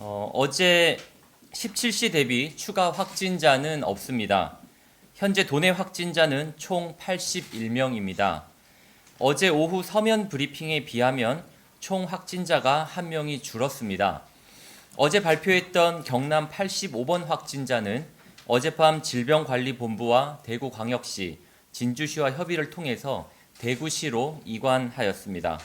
어제 17시 대비 추가 확진자는 없습니다. 현재 도내 확진자는 총 81명입니다. 어제 오후 서면 브리핑에 비하면 총 확진자가 1명이 줄었습니다. 어제 발표했던 경남 85번 확진자는 어젯밤 질병관리본부와 대구광역시, 진주시와 협의를 통해서 대구시로 이관하였습니다.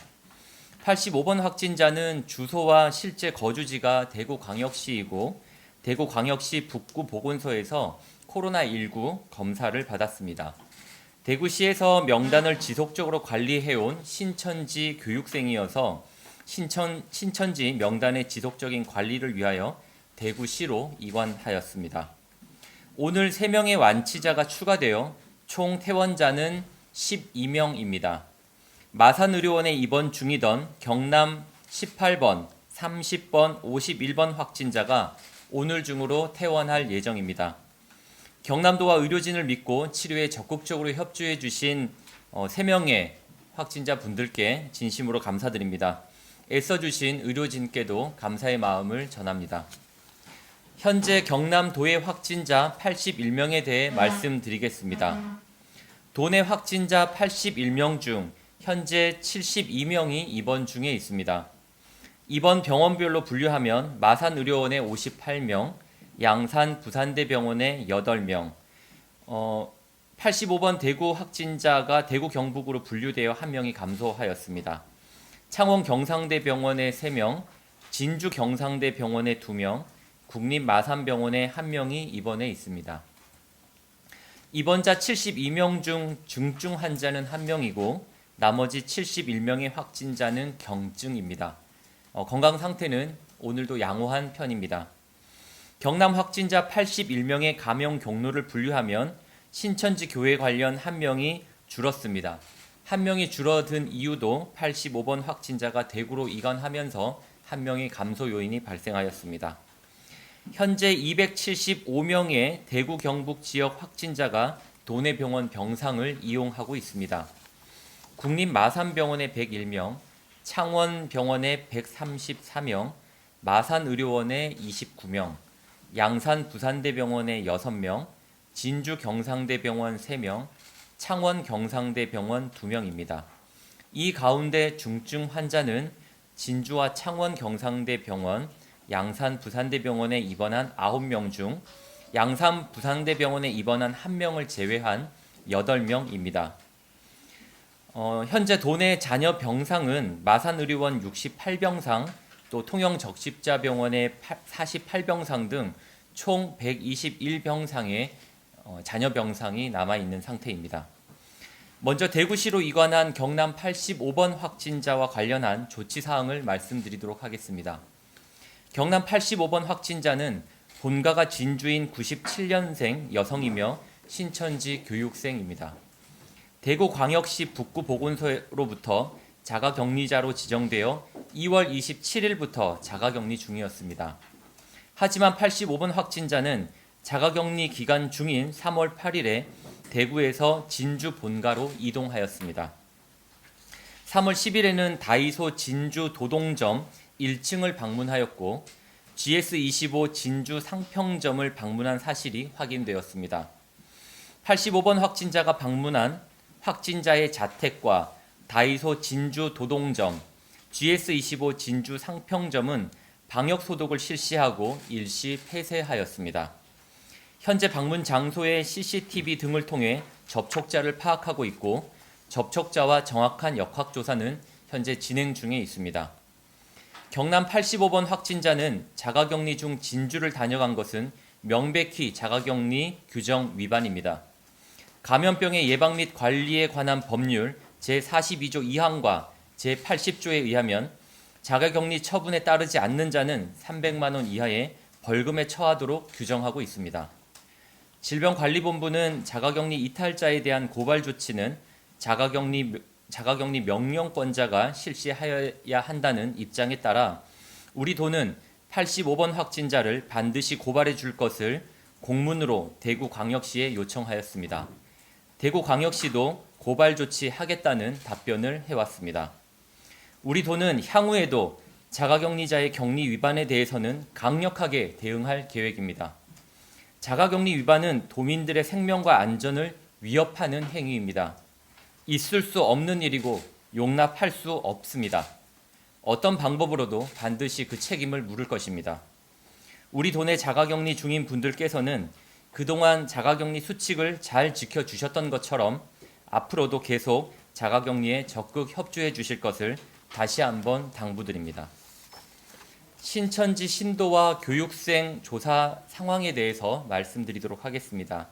85번 확진자는 주소와 실제 거주지가 대구광역시이고 대구광역시 북구보건소에서 코로나19 검사를 받았습니다. 대구시에서 명단을 지속적으로 관리해온 신천지 교육생이어서 신천지 명단의 지속적인 관리를 위하여 대구시로 이관하였습니다. 오늘 3명의 완치자가 추가되어 총 퇴원자는 12명입니다. 마산의료원에 입원 중이던 경남 18번, 30번, 51번 확진자가 오늘 중으로 퇴원할 예정입니다. 경남도와 의료진을 믿고 치료에 적극적으로 협조해 주신 3명의 확진자 분들께 진심으로 감사드립니다. 애써주신 의료진께도 감사의 마음을 전합니다. 현재 경남도의 확진자 81명에 대해 말씀드리겠습니다. 도내 확진자 81명 중 현재 72명이 입원 중에 있습니다. 입원 병원별로 분류하면 마산의료원에 58명, 양산 부산대병원에 8명, 85번 대구 확진자가 대구 경북으로 분류되어 1명이 감소하였습니다. 창원 경상대병원에 3명, 진주 경상대병원에 2명, 국립마산병원에 1명이 입원해 있습니다. 입원자 72명 중 중증 환자는 1명이고 나머지 71명의 확진자는 경증입니다. 건강 상태는 오늘도 양호한 편입니다. 경남 확진자 81명의 감염 경로를 분류하면 신천지 교회 관련 1명이 줄었습니다. 1명이 줄어든 이유도 85번 확진자가 대구로 이관하면서 1명의 감소 요인이 발생하였습니다. 현재 275명의 대구 경북 지역 확진자가 도내 병원 병상을 이용하고 있습니다. 국립마산병원에 101명, 창원병원에 134명, 마산의료원에 29명, 양산 부산대병원에 6명, 진주 경상대병원 3명, 창원 경상대병원 2명입니다. 이 가운데 중증 환자는 진주와 창원 경상대병원, 양산 부산대병원에 입원한 9명 중 양산 부산대병원에 입원한 1명을 제외한 8명입니다. 현재 도내 잔여 병상은 마산의료원 68병상, 또 통영적십자병원의 48병상 등 총 121병상의 잔여 병상이 남아있는 상태입니다. 먼저 대구시로 이관한 경남 85번 확진자와 관련한 조치사항을 말씀드리도록 하겠습니다. 경남 85번 확진자는 본가가 진주인 97년생 여성이며 신천지 교육생입니다. 대구광역시 북구보건소로부터 자가격리자로 지정되어 2월 27일부터 자가격리 중이었습니다. 하지만 85번 확진자는 자가격리 기간 중인 3월 8일에 대구에서 진주 본가로 이동하였습니다. 3월 10일에는 다이소 진주 도동점 1층을 방문하였고 GS25 진주 상평점을 방문한 사실이 확인되었습니다. 85번 확진자가 방문한 확진자의 자택과 다이소 진주 도동점, GS25 진주 상평점은 방역 소독을 실시하고 일시 폐쇄하였습니다. 현재 방문 장소의 CCTV 등을 통해 접촉자를 파악하고 있고 접촉자와 정확한 역학조사는 현재 진행 중에 있습니다. 경남 85번 확진자는 자가격리 중 진주를 다녀간 것은 명백히 자가격리 규정 위반입니다. 감염병의 예방 및 관리에 관한 법률 제42조 2항과 제80조에 의하면 자가격리 처분에 따르지 않는 자는 300만 원 이하의 벌금에 처하도록 규정하고 있습니다. 질병관리본부는 자가격리 이탈자에 대한 고발 조치는 자가격리 명령권자가 실시하여야 한다는 입장에 따라 우리 도는 85번 확진자를 반드시 고발해 줄 것을 공문으로 대구광역시에 요청하였습니다. 대구광역시도 고발 조치하겠다는 답변을 해왔습니다. 우리 도는 향후에도 자가격리자의 격리 위반에 대해서는 강력하게 대응할 계획입니다. 자가격리 위반은 도민들의 생명과 안전을 위협하는 행위입니다. 있을 수 없는 일이고 용납할 수 없습니다. 어떤 방법으로도 반드시 그 책임을 물을 것입니다. 우리 도내 자가격리 중인 분들께서는 그동안 자가격리 수칙을 잘 지켜주셨던 것처럼 앞으로도 계속 자가격리에 적극 협조해 주실 것을 다시 한번 당부드립니다. 신천지 신도와 교육생 조사 상황에 대해서 말씀드리도록 하겠습니다.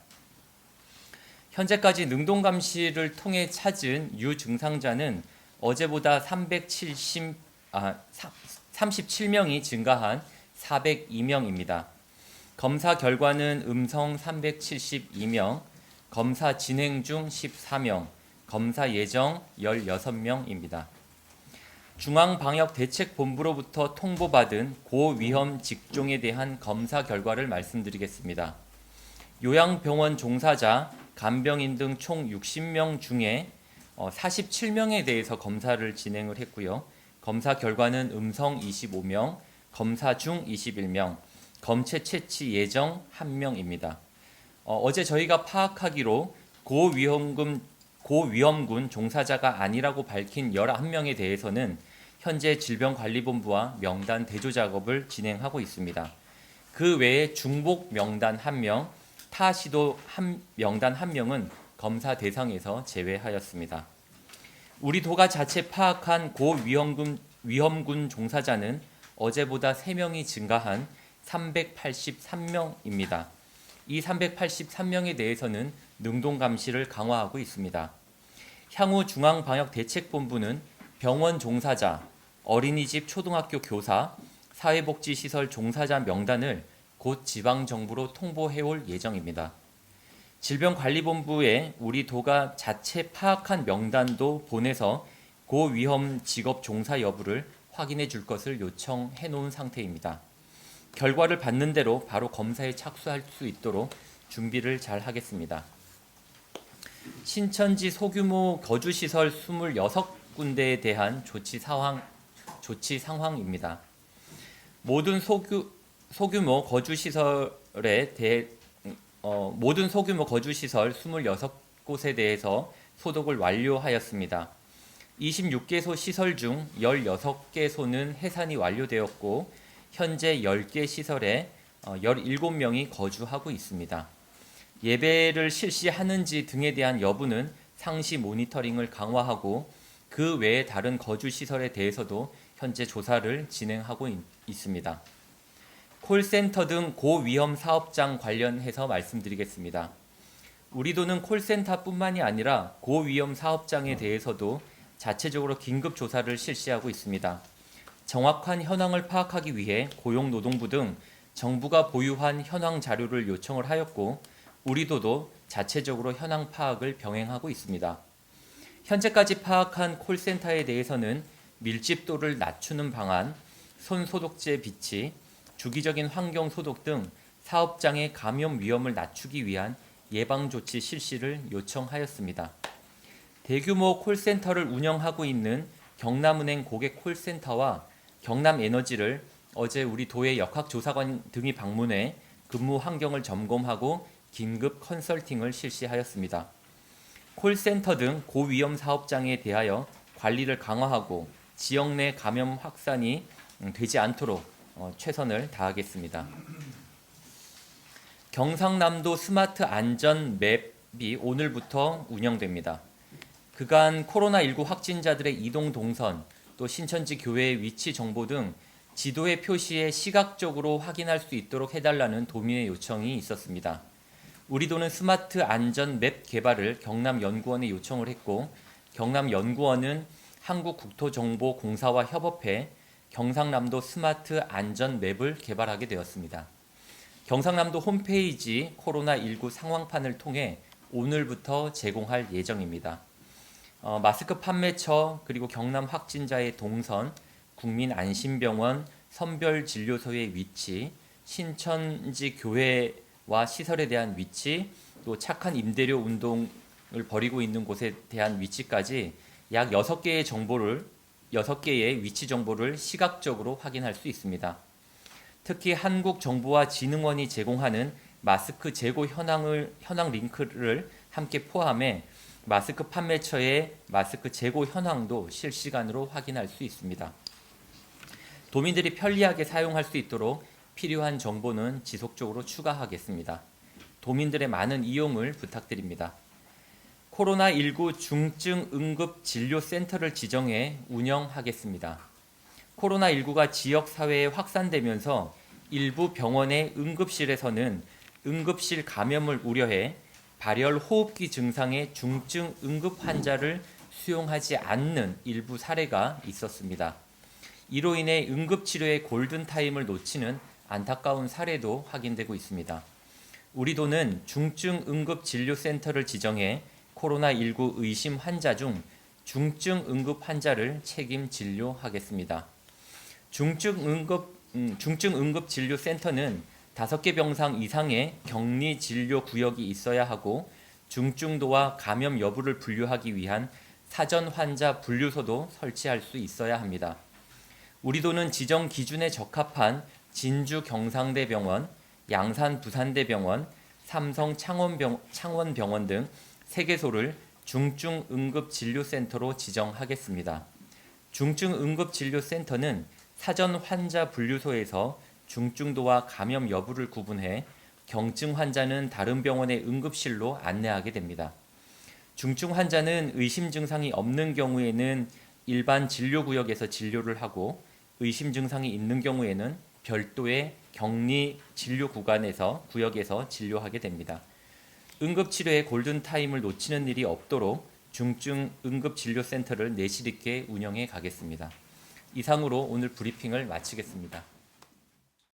현재까지 능동감시를 통해 찾은 유증상자는 어제보다 37명이 증가한 402명입니다. 검사 결과는 음성 372명, 검사 진행 중 14명, 검사 예정 16명입니다. 중앙방역대책본부로부터 통보받은 고위험 직종에 대한 검사 결과를 말씀드리겠습니다. 요양병원 종사자, 간병인 등 총 60명 중에 47명에 대해서 검사를 진행을 했고요. 검사 결과는 음성 25명, 검사 중 21명, 검체 채취 예정 1명입니다. 어제 저희가 파악하기로 고위험군 종사자가 아니라고 밝힌 11명에 대해서는 현재 질병관리본부와 명단 대조 작업을 진행하고 있습니다. 그 외에 중복 명단 1명, 타시도 명단 1명은 검사 대상에서 제외하였습니다. 우리 도가 자체 파악한 고위험군 종사자는 어제보다 3명이 증가한 383명입니다. 이 383명에 대해서는 능동감시를 강화하고 있습니다. 향후 중앙방역대책본부는 병원 종사자, 어린이집 초등학교 교사, 사회복지시설 종사자 명단을 곧 지방정부로 통보해올 예정입니다. 질병관리본부에 우리 도가 자체 파악한 명단도 보내서 고위험 직업 종사 여부를 확인해 줄 것을 요청해 놓은 상태입니다. 결과를 받는 대로 바로 검사에 착수할 수 있도록 준비를 잘 하겠습니다. 신천지 소규모 거주시설 26군데에 대한 조치 상황입니다. 모든 소규모 거주시설 26곳에 대해서 소독을 완료하였습니다. 26개소 시설 중 16개소는 해산이 완료되었고 현재 10개 시설에 17명이 거주하고 있습니다. 예배를 실시하는지 등에 대한 여부는 상시 모니터링을 강화하고 그 외에 다른 거주시설에 대해서도 현재 조사를 진행하고 있습니다. 콜센터 등 고위험 사업장 관련해서 말씀드리겠습니다. 우리 도는 콜센터뿐만이 아니라 고위험 사업장에 대해서도 자체적으로 긴급 조사를 실시하고 있습니다. 정확한 현황을 파악하기 위해 고용노동부 등 정부가 보유한 현황 자료를 요청을 하였고 우리 도도 자체적으로 현황 파악을 병행하고 있습니다. 현재까지 파악한 콜센터에 대해서는 밀집도를 낮추는 방안, 손소독제 비치, 주기적인 환경 소독 등 사업장의 감염 위험을 낮추기 위한 예방조치 실시를 요청하였습니다. 대규모 콜센터를 운영하고 있는 경남은행 고객 콜센터와 경남에너지를 어제 우리 도의 역학조사관 등이 방문해 근무 환경을 점검하고 긴급 컨설팅을 실시하였습니다. 콜센터 등 고위험 사업장에 대하여 관리를 강화하고 지역 내 감염 확산이 되지 않도록 최선을 다하겠습니다. 경상남도 스마트 안전 맵이 오늘부터 운영됩니다. 그간 코로나19 확진자들의 이동 동선, 또 신천지 교회의 위치 정보 등 지도의 표시에 시각적으로 확인할 수 있도록 해달라는 도민의 요청이 있었습니다. 우리 도는 스마트 안전 맵 개발을 경남연구원에 요청을 했고 경남연구원은 한국국토정보공사와 협업해 경상남도 스마트 안전 맵을 개발하게 되었습니다. 경상남도 홈페이지 코로나19 상황판을 통해 오늘부터 제공할 예정입니다. 마스크 판매처 그리고 경남 확진자의 동선, 국민안심병원, 선별진료소의 위치, 신천지 교회와 시설에 대한 위치, 또 착한 임대료 운동을 벌이고 있는 곳에 대한 위치까지 약 6개의 정보를 6개의 위치 정보를 시각적으로 확인할 수 있습니다. 특히 한국정보화진흥원이 제공하는 마스크 재고 현황 링크를 함께 포함해 마스크 판매처의 마스크 재고 현황도 실시간으로 확인할 수 있습니다. 도민들이 편리하게 사용할 수 있도록 필요한 정보는 지속적으로 추가하겠습니다. 도민들의 많은 이용을 부탁드립니다. 코로나19 중증 응급 진료센터를 지정해 운영하겠습니다. 코로나19가 지역 사회에 확산되면서 일부 병원의 응급실에서는 응급실 감염을 우려해 발열 호흡기 증상의 중증 응급 환자를 수용하지 않는 일부 사례가 있었습니다. 이로 인해 응급치료의 골든타임을 놓치는 안타까운 사례도 확인되고 있습니다. 우리도는 중증 응급진료센터를 지정해 코로나19 의심 환자 중 중증 응급 환자를 책임 진료하겠습니다. 중증 응급 진료센터는 5개 병상 이상의 격리 진료 구역이 있어야 하고 중증도와 감염 여부를 분류하기 위한 사전 환자 분류소도 설치할 수 있어야 합니다. 우리도는 지정 기준에 적합한 진주 경상대병원, 양산 부산대병원, 삼성 창원병원 등 3개소를 중증응급진료센터로 지정하겠습니다. 중증응급진료센터는 사전 환자 분류소에서 중증도와 감염 여부를 구분해 경증 환자는 다른 병원의 응급실로 안내하게 됩니다. 중증 환자는 의심 증상이 없는 경우에는 일반 진료구역에서 진료를 하고 의심 증상이 있는 경우에는 별도의 격리 진료 구역에서 진료하게 됩니다. 응급치료의 골든타임을 놓치는 일이 없도록 중증응급진료센터를 내실 있게 운영해 가겠습니다. 이상으로 오늘 브리핑을 마치겠습니다.